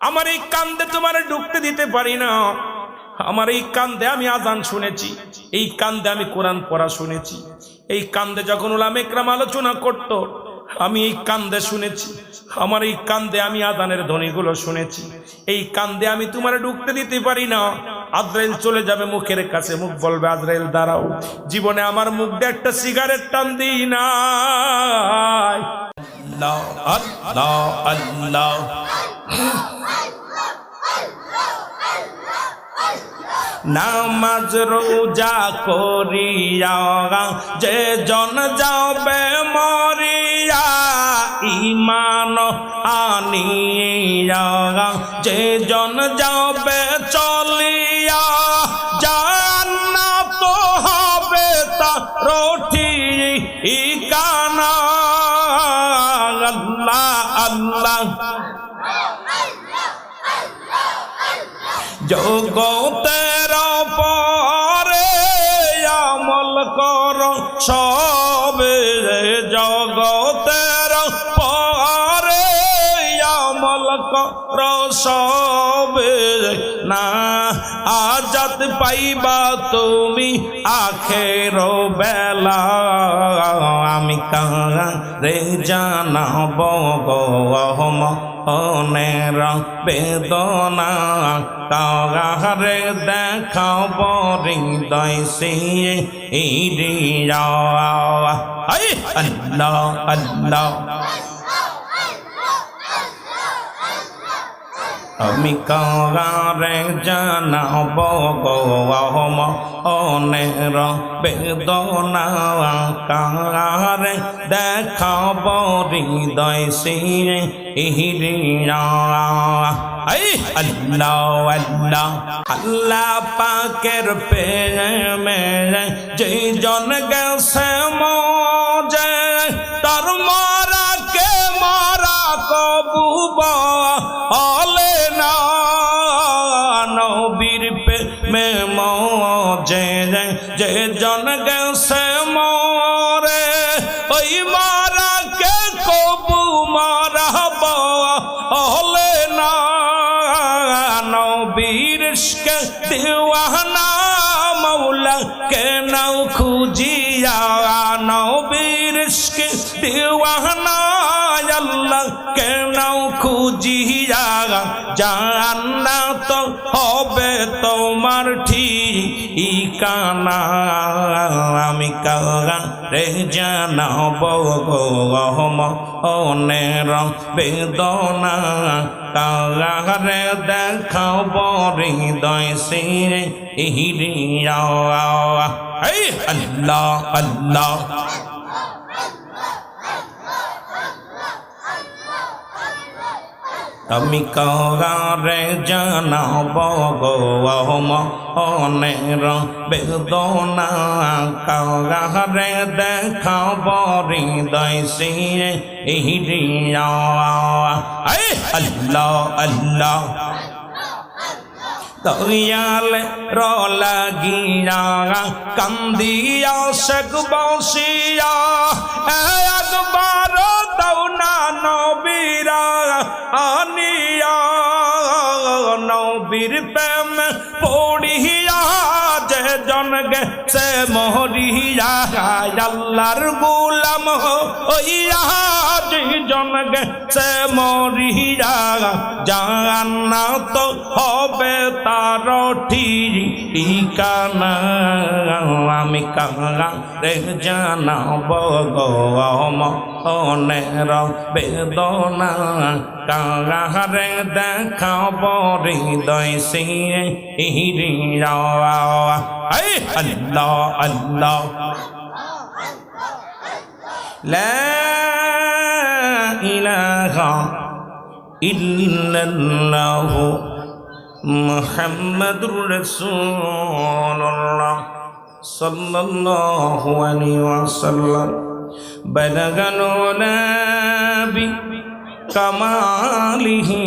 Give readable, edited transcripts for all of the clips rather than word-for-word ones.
আমার এই কান্দে তোমার ঢুকতে দিতে পারি না। আমার এই কান্দে আমি আজান শুনেছি, এই কান্দে আমি কোরআন পড়া শুনেছি, এই কান্দে যখন উলামা ইকরাম আলোচনা করত আমি এই কান্দে শুনেছি, আমার এই কান্দে আমি আজানের ধ্বনিগুলো শুনেছি। এই কান্দে আমি তোমার ঢুকতে দিতে পারি না। আজরাইল চলে যাবে মুখের কাছে, মুখ বলবে আজরাইল দাঁড়াও, জীবনে আমার মুখ দিয়ে একটা সিগারেট টান দিই নাই। আল্লাহ আল্লাহ আল্লাহ। নামাজ রোজা করিয়া যে জন যাবে মরিয়া, ঈমান আনিয়া যে জন যাবে চলিয়া, জান্নাত হবে তার ঠিকানা। আল্লাহ আল্লাহ। জগতের পরে আমল কর সবে, জগতের পরে আমল কর সবে, না আজাদ পাইবা তুমি আখের বেলা। আমি কারে জানাব গো মনের বেদনা, কারে দেখাব হৃদয় সিরিয়া। আল্লাহ আল্লাহ। আমি কারে জানাব গো মনের বেদনা, কারে দেখাব হৃদয় সিরিয়া। আল্লাহ আল্লাহ। আল্লাহ পাকের প্রেমে যে জন গেছে মজে, তার মারাকে মারা কবু বলে না। নবীর প্রেমে মজে যে জন গেছে মরে, ওই মারাকে কবু মারা বলে না। নবীর ইশকে দিওয়ানা মৌলা কেন খুঁজিয়া, নবীর ইশকে দিওয়ানা আল্লাহ কেন খুঁজিয়া, জান্নাত হবে তোমার ঠিকানা। আমি কারে জানাব গো মনের বেদনা, কারে দেখাব হৃদয় সিরিয়া। আল্লাহ আল্লাহ। আমি কারে জানাব গো মনের বেদনা, কারে দেখাব হৃদয় সিরিয়া। আল্লাহ আল্লাহ। দয়াল লাগিয়া কান্দিয়া শেখ বসিয়া, একবার দাও না নবীরা আনিয়া। নবীর প্রেম পড়িয়া যে জন গেছে মরিয়া, আল্লাহর গোলাম হইয়া যে জন গেছে মরিয়া, জান্নাত হবে তার ঠিকানা। আমি কারে জানাব গো মনের বেদনা, কারে দেখাব হৃদয় সিরিয়া। আল্লাহ আল্লাহ। লা ইলাহা ইল্লাল্লাহ মুহাম্মাদুর রাসূলুল্লাহ সাল্লাল্লাহু আলাইহি ওয়াসাল্লাম। বালাগাল নাবি কামালিহি,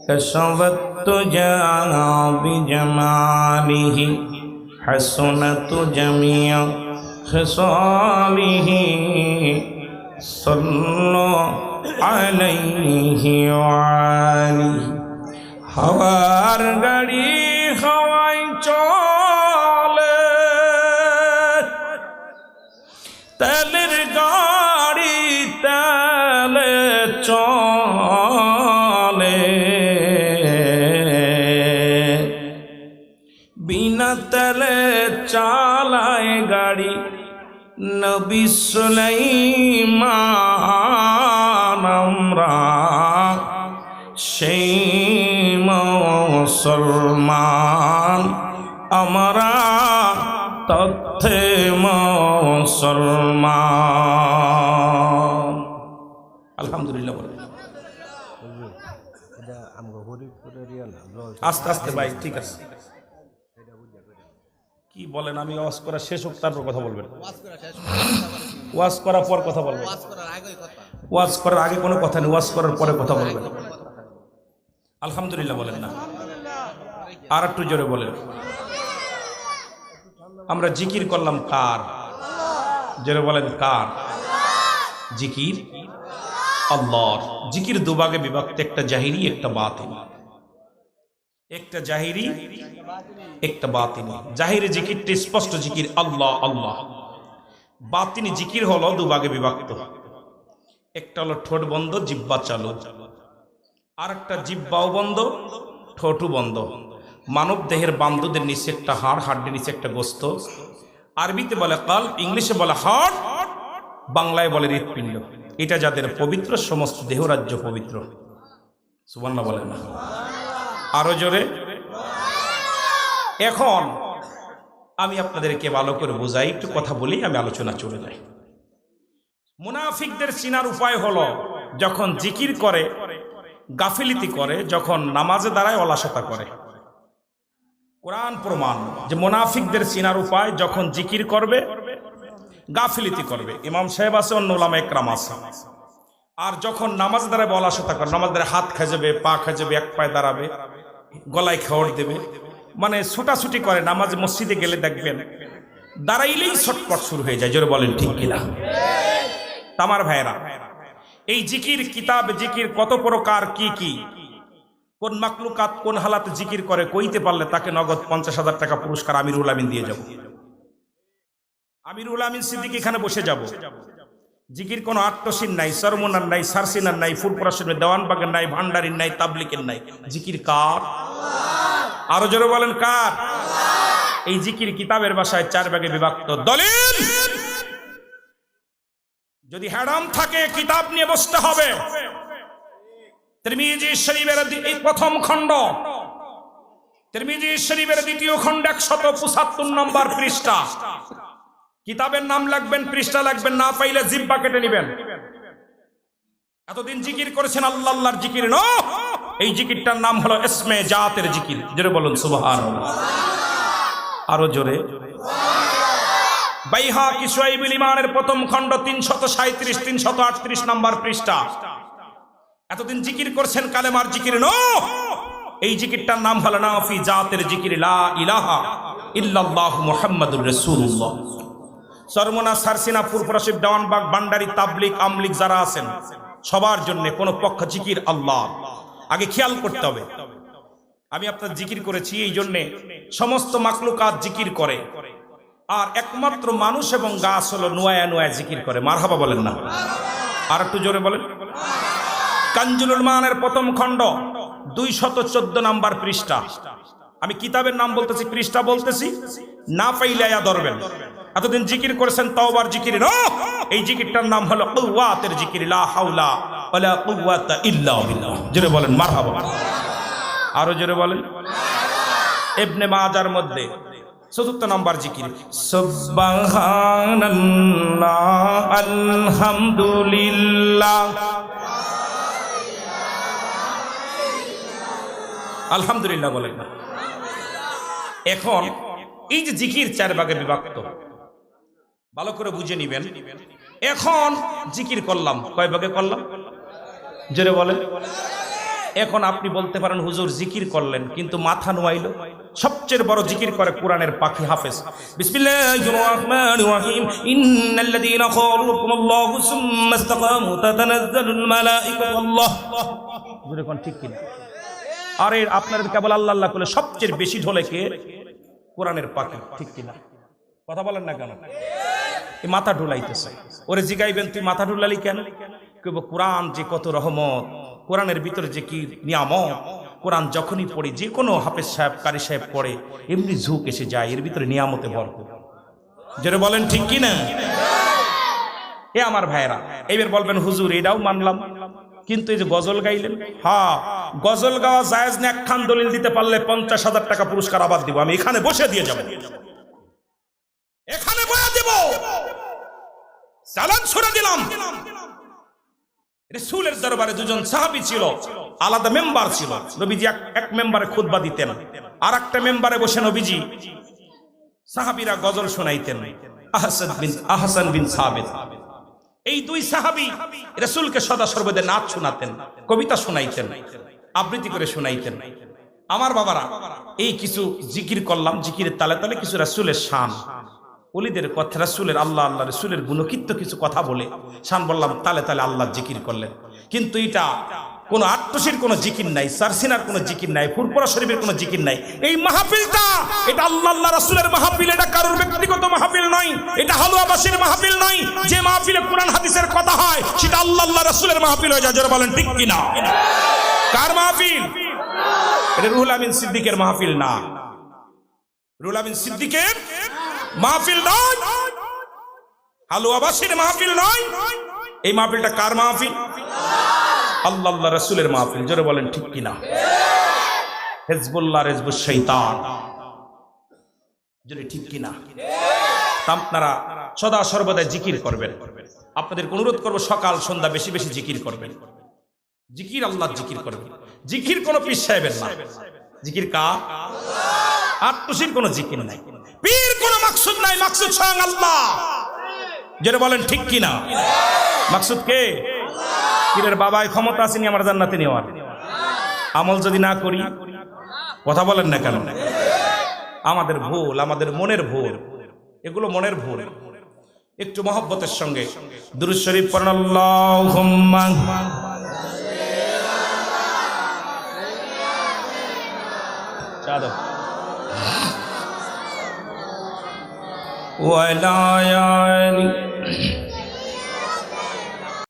কাশাফাত জাবি জামালিহি, হাসনাতু জামিয়া খিসালিহি। সাল্লু আলাইহি ওয়া বিনা তেলে চালায় গাড়ি নবী সুলাইমান আমরা সেই মুসলমান আমরা তথ্যে মুসলমান। আলহামদুলিল্লাহ বলেন। আস্তে আস্তে ভাই, ঠিক আছে, কি বলেন? আমি ওয়াজ করা শেষ হোক তারপর কথা বলবেন। ওয়াজ করার পর কথা বলবেন। ওয়াজ করার আগে কোনো কথা নেই, ওয়াজ করার পরে কথা বলবেন। আলহামদুলিল্লাহ বলেন না, আর একটু জোরে বলেন। আমরা জিকির করলাম কার? জোরে বলেন কার? জিকির আল্লাহর। জিকির দুভাগে বিভক্ত, একটা জাহিরি একটা বাতিনি। একটা জাহিরি একটা বাতিনি। জাহিরি জিকিরটা স্পষ্ট জিকির আল্লাহ আল্লাহ। বাতিনি জিকির হলো দুভাগে বিভক্ত, একটা হলো ঠোঁট বন্ধ জিহ্বা চালু, আর একটা জিহ্বাও বন্ধ ঠোঁটও বন্ধ। মানব দেহের বান্ধদের নিচে একটা হাড়, হাড়ের নিচে একটা গোস্ত। আরবিতে বলে কলব, ইংলিশে বলে হার্ট, বাংলায় বলে হৃৎপিণ্ড। এটা যাদের পবিত্র, সমস্ত দেহরাজ্য পবিত্র। সুবহানাল্লাহ বলেন না, আরো জোরে। এখন আমি আপনাদেরকে ভালো করে বোঝাই, একটু কথা বলি, আমি আলোচনা চলে যাই। মুনাফিকদের চিনার উপায় হলো যখন জিকির করে গাফিলিতি করে, যখন নামাজে দাঁড়ায় অলসতা করে। কোরআন প্রমাণ যে মুনাফিকদের চিনার উপায় যখন জিকির করবে গাফিলিতি করবে। ইমাম সাহেব আছে, অন্য উলামা ইকরাম আছে। আর যখন নামাজ দাঁড়াবে অলসতা করে, নামাজ দাঁড়ায় হাত খাজাবে, পা খাজাবে, এক পায়ে দাঁড়াবে, গলায় খাওয়ার দেবে, মানে ছুটাছুটি করে। নামাজ মসজিদে গেলে দেখবেন দাঁড়াইলেই ছটপট শুরু হয়ে যায়। জোরে বলেন ঠিক কিনা? আমার ভাইরা, এই জিকির কিতাব জিকির কত প্রকার, কি কি, কোন মাকলুকাত কোন হালাতে জিকির করে কইতে পারলে তাকে নগদ 50,000 টাকা পুরস্কার আমিরুল আমিন দিয়ে যাব। আমিরুল আমিন সিদ্দিক এখানে বসে যাব। জিকির কোনো আট্টসিন নাই, সরমনার নাই, সারসিনার নাই, ফুলপুরাসের দেওয়ানবাগের নাই, ভান্ডারির নাই, তাবলিকের নাই। জিকির কার? আরো জোরে বলেন কার? এই জিকির কিতাবের ভাষায় 4 ভাগে বিভক্ত। দলিল যদি হারাম থাকে কিতাব নিয়ে বসতে হবে। তিরমিজি শরীফের এই প্রথম খণ্ড, তিরমিজি শরীফের দ্বিতীয় খণ্ড 175 নম্বর পৃষ্ঠা। কিতাবের নাম লাগবেন, পৃষ্ঠা লাগবেন, না পাইলে জিহ্বা কেটে নেবেন। এতদিন জিকির করেছেন আল্লাহ আল্লাহর জিকির ন, এই জিকিরটার নাম হলো ইসমে জাতের জিকির। জোরে বলুন সুবহানাল্লাহ, আরো জোরে। বাইহাকি শুআইবুল ঈমানের প্রথম খণ্ড 337 338 নম্বর পৃষ্ঠা। এতদিন জিকির করছেন কালেমার জিকির ন, এই জিকিরটার নাম হলো নাফি জাতের জিকির, লা ইলাহা ইল্লাল্লাহ মুহাম্মাদুর রাসূলুল্লাহ। সরমনা, সারসিনা, ফুরফুরাশিব, দেওয়ানবাগ, ভান্ডারি, তাবলিগ, আমলিগ যারা আছেন সবার জন্য কোন পক্ষ জিকির আল্লাহ। আগে খেয়াল করতে হবে, আমি আপনার জিকির করেছি এই জন্যে সমস্ত মাকলুকাত জিকির করে, আর একমাত্র মানুষ এবং গাছ হলো নুয়ায়া নুয়ায়া জিকির করে। মারহাবা বলেন না, আর একটু জোরে বলেন। কানজুল উলমানের প্রথম খণ্ড 214 নম্বর পৃষ্ঠা। আমি কিতাবের নাম বলতেছি, পৃষ্ঠা বলতেছি, না পাইলে আয়া ধরবেন। এতদিন জিকির করেছেন তাওবার জিকির ন, এই জিকিরটার নাম হলো কুওয়াতের জিকির, লা হাওলা ওয়ালা কুওয়াতা ইল্লা বিল্লাহ। জোরে বলেন মারহাবা, আরো জোরে বলেন। ইবনে মাজার মধ্যে 4 নম্বর জিকির, সুবহানাল্লাহ আলহামদুলিল্লাহ। আলহামদুলিল্লাহ বলেন না। এখন এই যে জিকির 4 ভাগে বিভক্ত, ভালো করে বুঝে নিবেন। এখন জিকির করলাম কয় ভাগে করলাম? জোরে বলেন। এখন আপনি বলতে পারেন হুজুর জিকির করলেন কিন্তু মাথা নোয়াইলো। সবচেয়ে বড় জিকির করে কোরআনের পাখি হাফেজ। বিসমিল্লাহির রহমানির রহিম, ইন্নাল্লাযীনা ক্বালু রাব্বুনাল্লাহু সুম্মা ইসতাকামু তাতানাজ্জালুল মালাঈকাতু আল্লাহ। জোরে কোন ঠিক কিনা? আরে আপনাদের কেবল আল্লাহ আল্লাহ বলে সবচেয়ে বেশি ঢোলে কে? কোরআনের পাখি, ঠিক কিনা? কথা বলেন না কেন? এই মাথা ঢুলাইতেছে। ওরে জিগাইবেন তুই মাথা ঢুলালি কেন? কইব কোরআন যে কত রহমত, কোরআনের ভিতরে যে কি নিয়ামত, কোরআন যখনই পড়ি, যে কোনো হাফেজ সাহেব কারি সাহেব পড়ে, এমনি ঝুঁক এসে যায়, এর ভিতরে নিয়ামতে ভরপুর। যেটা বলেন ঠিক কি না? এ আমার ভাইয়েরা, এইবার বলবেন হুজুর এটাও মানলাম, কিন্তু এই যে গজল গাইলেন, হ্যাঁ গজল গাওয়া জায়েজ না, একখান দলিল দিতে পারলে 50,000 টাকা পুরস্কার আবার দিব, আমি এখানে বসে দিয়ে যাব, এখানে বসে দেব, চালান ছুড়ে দিলাম। রাসূলের দরবারে দুজন সাহাবী ছিল, আলাদা মেম্বার ছিল। নবীজি এক মেম্বারে খুতবা দিতেন, আর একটা মেম্বারে বসে নবীজি সাহাবীরা গজল শোনাইতেন। আহসান বিন সাবিত, এই দুই সাহাবী রাসূলকে সদা সর্বদা নাচ শোনাতেন, কবিতা শোনাইতেন, আবৃত্তি করে শোনাইতেন। আমার বাবারা, এই কিছু জিকির করলাম, জিকিরের তালে তালে কিছু রাসূলের শান, ওলিদের কথা, রাসূলের আল্লাহ আল্লাহ রাসূলের গুণকীর্ত কিছু কথা বলে শান বললাম, তালে তালে আল্লাহ জিকির করলেন। কিন্তু এটা কোন আট্টসির কোন জিকির নাই, সারসিনার কোন জিকির নাই, ফুরফুরা শরীফের কোন জিকির নাই। এই মাহফিলটা এটা আল্লাহ আল্লাহ রাসূলের মাহফিল, এটা কারোর ব্যক্তিগত মাহফিল নয়, এটা হালুয়াবাসীর মাহফিল নয়। যে মাহফিলে কোরআন হাদিসের কথা হয় সেটা আল্লাহ আল্লাহ রাসূলের মাহফিল হয়ে যায়। যারা বলেন ঠিক কি না? কার মাহফিল? এটা রুহুল আমিন সিদ্দিকের মাহফিল না, রুহুল আমিন সিদ্দিকের মাহফিল নয়, হালুয়াবাসীর মাহফিল নয়। এই মাহফিলটা কার মাহফিল? আল্লাহ আল্লাহ রাসূলের মাহফিল। জোরে বলেন ঠিক কিনা? হিজবুল্লাহ হিজবুশ শয়তান, জোরে ঠিক কিনা? আপনারা সদা সর্বদা জিকির করবেন। আপনাদের অনুরোধ করব, সকাল সন্ধ্যা বেশি বেশি জিকির করবেন। জিকির আল্লাহ জিকির করবেন, জিকির কোনো পীর সাহেবের না, জিকির কার? আত্মসির কোনো জিকির নাই, পীর কোনো মাকসুদ নাই, মাকসুদ স্বয়ং আল্লাহ। যেটা বলেন ঠিক কিনা? মাকসুদ কে? পীরের বাবায় ক্ষমতা আসেনি আমার জান্নাতে নেওয়ার, আমল যদি না করি। কথা বলেন না কেন? আমাদের ভুল, আমাদের মনের ভুল, এগুলো মনের ভুল। একটু মহব্বতের সঙ্গে দুরূদ শরীফ পড়েন। আল্লাহুম্মা চাদর ওয়া লা